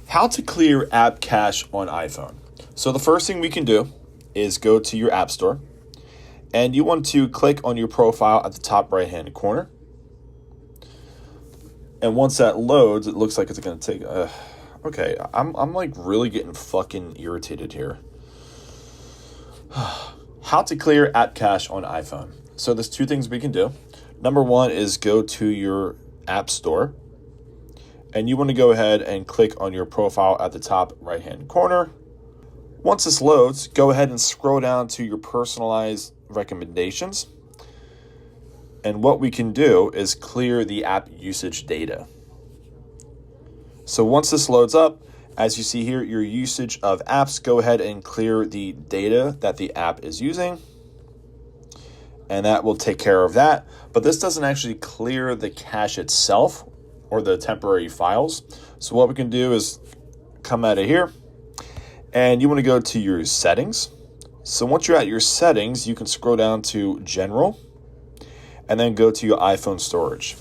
How to clear app cache on iPhone. So the first thing we can do is go to your app store, and you want to click on your profile at the top right hand corner. And once that loads, it looks like it's going to take okay, I'm like really getting fucking irritated here. How to clear app cache on iPhone. So there's two things we can do. Number one is go to your app store, and you want to go ahead and click on your profile at the top right hand corner. Once this loads, go ahead and scroll down to your personalized recommendations. And what we can do is clear the app usage data. So once this loads up, as you see here, your usage of apps, go ahead and clear the data that the app is using. And that will take care of that. But this doesn't actually clear the cache itself or the temporary files. So what we can do is come out of here, and you want to go to your settings. So once you're at your settings, you can scroll down to General and then go to your iPhone storage.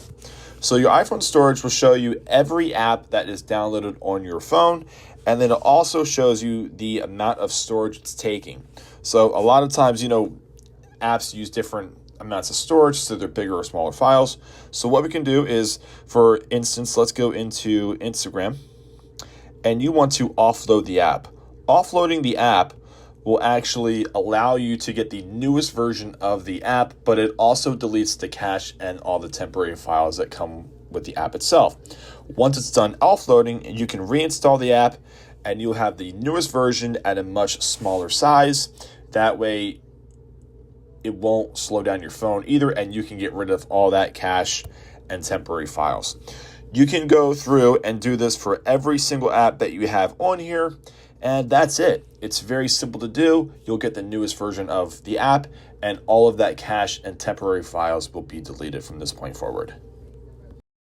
So your iPhone storage will show you every app that is downloaded on your phone, and then it also shows you the amount of storage it's taking. So a lot of times, apps use different amounts of storage, so they're bigger or smaller files. So what we can do is, for instance, let's go into Instagram, and you want to offload the app. Offloading the app will actually allow you to get the newest version of the app, but it also deletes the cache and all the temporary files that come with the app itself. Once it's done offloading, you can reinstall the app, and you'll have the newest version at a much smaller size. That way, it won't slow down your phone either, and you can get rid of all that cache and temporary files. You can go through and do this for every single app that you have on here, and that's it. It's very simple to do. You'll get the newest version of the app, and all of that cache and temporary files will be deleted from this point forward.